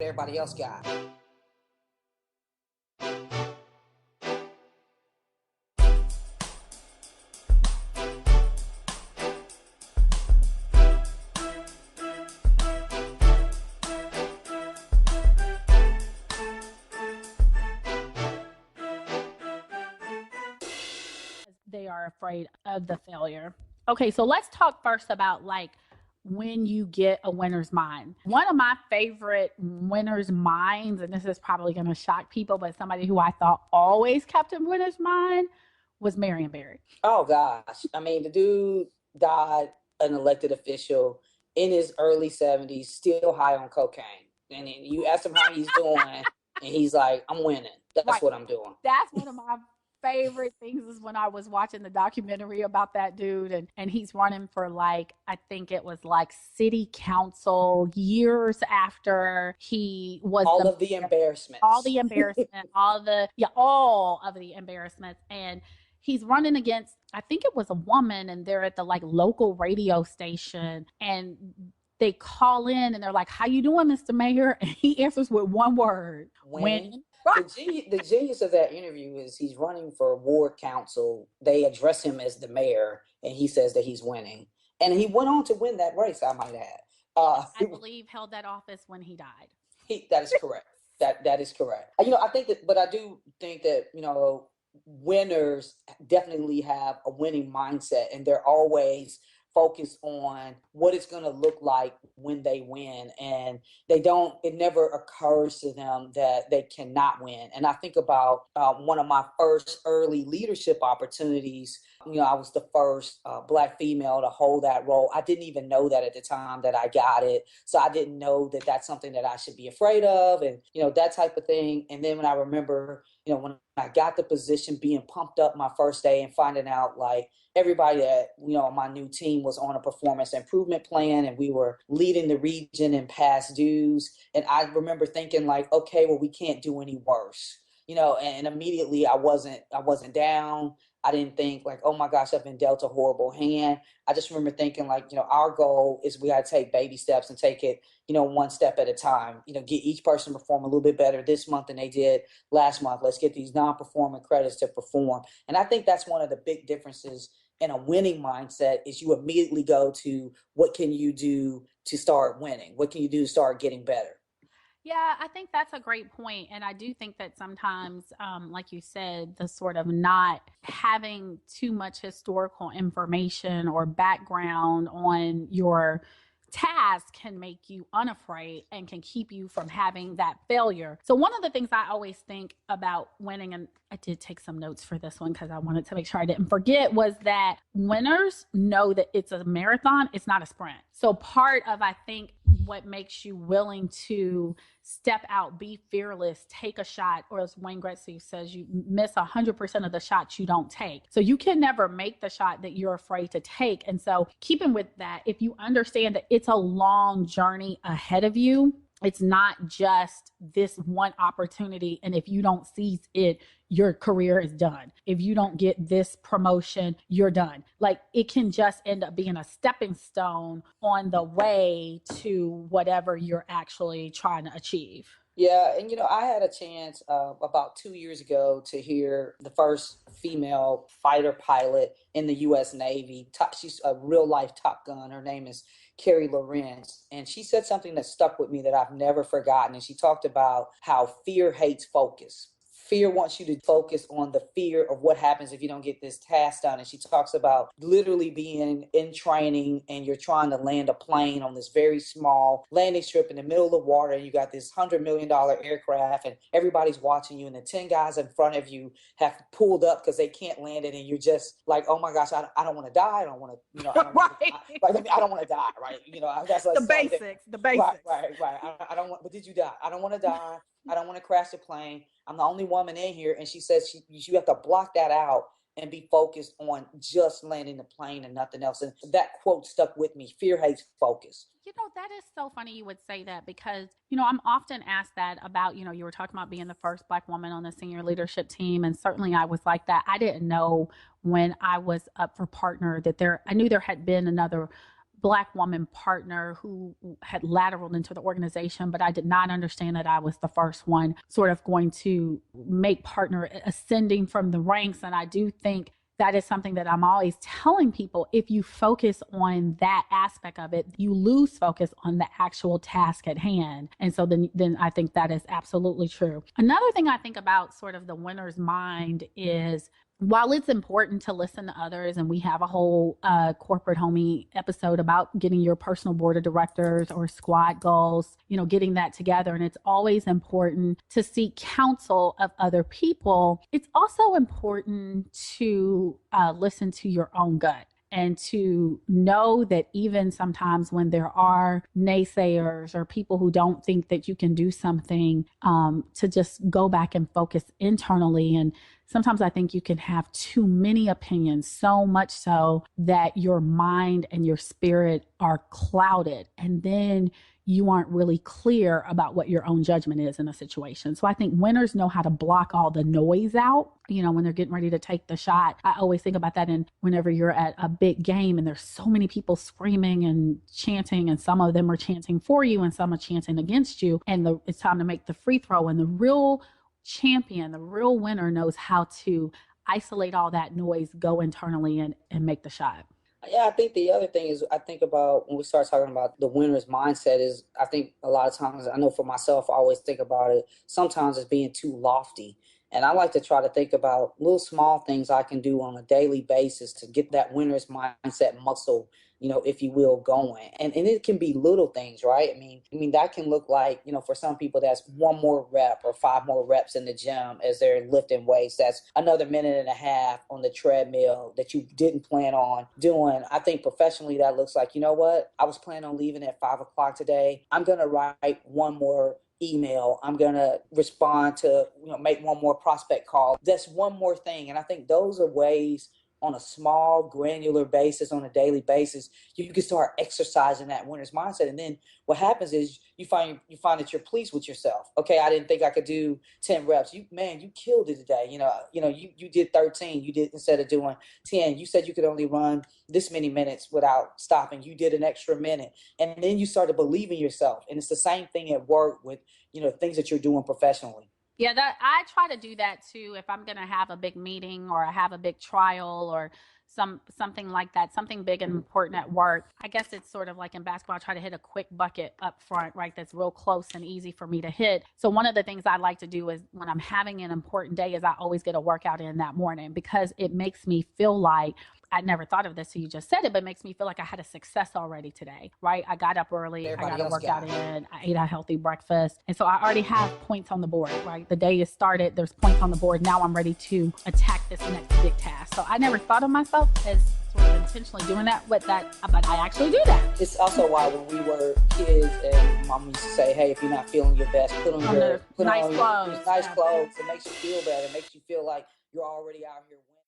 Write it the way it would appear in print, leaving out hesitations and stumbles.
everybody else got. They are afraid of the failure. Okay, so let's talk first about like when you get a winner's mind. One of my favorite winner's minds, and this is probably going to shock people, but somebody who I thought always kept a winner's mind was Marion Barry. Oh gosh. I mean, the dude died an elected official in his early 70s, still high on cocaine. And then you ask him how he's doing, and he's like, I'm winning. That's Right. what I'm doing. That's one of my favorite things is when I was watching the documentary about that dude and he's running for like, I think it was like city council years after he was all of the embarrassments. All the embarrassments. And he's running against, I think it was a woman, and they're at the like local radio station and they call in and they're like, how you doing, Mr. Mayor? And he answers with one word, winning. The genius of that interview is he's running for ward council. They address him as the mayor, and he says that he's winning. And he went on to win that race, I might add. I believe held that office when he died. That is correct. That is correct. I think that, but I do think that, winners definitely have a winning mindset, and they're always focused on what it's going to look like when they win. And it never occurs to them that they cannot win. And I think about one of my first early leadership opportunities. I was the first Black female to hold that role. I didn't even know that at the time that I got it. So I didn't know that that's something that I should be afraid of, and, that type of thing. And then when I remember, when I got the position, being pumped up my first day and finding out like everybody that, my new team was on a performance improvement plan, and we were leading the region in past dues. And I remember thinking like, okay, well, we can't do any worse, and immediately I wasn't down. I didn't think like, oh my gosh, I've been dealt a horrible hand. I just remember thinking like, our goal is we got to take baby steps and take it, one step at a time, get each person to perform a little bit better this month than they did last month. Let's get these non-performing credits to perform. And I think that's one of the big differences in a winning mindset is you immediately go to what can you do to start winning? What can you do to start getting better? Yeah, I think that's a great point. And I do think that sometimes, like you said, the sort of not having too much historical information or background on your task can make you unafraid and can keep you from having that failure. So one of the things I always think about winning, and I did take some notes for this one because I wanted to make sure I didn't forget, was that winners know that it's a marathon, it's not a sprint. So part of, I think, what makes you willing to step out, be fearless, take a shot, or as Wayne Gretzky says, you miss 100% of the shots you don't take. So you can never make the shot that you're afraid to take. And so keeping with that, if you understand that it's a long journey ahead of you, it's not just this one opportunity. And if you don't seize it, your career is done. If you don't get this promotion, you're done. Like it can just end up being a stepping stone on the way to whatever you're actually trying to achieve. Yeah. And, I had a chance about 2 years ago to hear the first female fighter pilot in the U.S. Navy. She's a real life Top Gun. Her name is Carrie Lorenz. And she said something that stuck with me that I've never forgotten. And she talked about how fear hates focus. Fear wants you to focus on the fear of what happens if you don't get this task done. And she talks about literally being in training and you're trying to land a plane on this very small landing strip in the middle of the water. And you got this $100 million aircraft and everybody's watching you. And the 10 guys in front of you have pulled up because they can't land it. And you're just like, oh my gosh, I don't want to die. I don't want to, I don't want to die. Right. That's like the basics. Right. I don't want, but did you die? I don't want to die. I don't want to crash the plane. I'm the only woman in here. And she says you have to block that out and be focused on just landing the plane and nothing else. And that quote stuck with me. Fear hates focus. That is so funny you would say that because, I'm often asked that about, you were talking about being the first Black woman on the senior leadership team. And certainly I was like that. I didn't know when I was up for partner that I knew there had been another Black woman partner who had lateraled into the organization, but I did not understand that I was the first one sort of going to make partner ascending from the ranks. And I do think that is something that I'm always telling people. If you focus on that aspect of it, you lose focus on the actual task at hand. And so then I think that is absolutely true. Another thing I think about sort of the winner's mind is, while it's important to listen to others, and we have a whole corporate homie episode about getting your personal board of directors or squad goals, getting that together. And it's always important to seek counsel of other people. It's also important to listen to your own gut, and to know that even sometimes when there are naysayers or people who don't think that you can do something, to just go back and focus internally. And sometimes I think you can have too many opinions, so much so that your mind and your spirit are clouded, and then you aren't really clear about what your own judgment is in a situation. So I think winners know how to block all the noise out, when they're getting ready to take the shot. I always think about that. And whenever you're at a big game and there's so many people screaming and chanting, and some of them are chanting for you and some are chanting against you, and it's time to make the free throw, and the real champion, the real winner, knows how to isolate all that noise, go internally and make the shot. Yeah, I think the other thing is, I think about when we start talking about the winner's mindset is, I think a lot of times, I know for myself, I always think about it sometimes as being too lofty. And I like to try to think about little small things I can do on a daily basis to get that winner's mindset muscle, if you will, going. And it can be little things, right? I mean, that can look like, for some people, that's one more rep or 5 more reps in the gym as they're lifting weights. That's another minute and a half on the treadmill that you didn't plan on doing. I think professionally that looks like, what? I was planning on leaving at 5 o'clock today. I'm going to write one more email. I'm going to respond to, make one more prospect call. That's one more thing. And I think those are ways on a small, granular basis, on a daily basis, you can start exercising that winner's mindset. And then what happens is you find that you're pleased with yourself. Okay, I didn't think I could do 10 reps. You killed it today. You did 13. You did, instead of doing 10. You said you could only run this many minutes without stopping. You did an extra minute. And then you start to believe in yourself. And it's the same thing at work with, things that you're doing professionally. Yeah, that I try to do that too. If I'm going to have a big meeting or I have a big trial or something like that, something big and important at work, I guess it's sort of like in basketball, I try to hit a quick bucket up front, right? That's real close and easy for me to hit. So one of the things I like to do is when I'm having an important day is I always get a workout in that morning, because it makes me feel like, I never thought of this, so you just said it, but it makes me feel like I had a success already today, right? I got up early, I got a workout in, I ate a healthy breakfast. And so I already have points on the board, right? The day is started, there's points on the board. Now I'm ready to attack this next big task. So I never thought of myself as sort of intentionally doing that, but I actually do that. It's also why when we were kids and mom used to say, hey, if you're not feeling your best, put on nice clothes. Nice clothes. It makes you feel better. It makes you feel like you're already out here winning.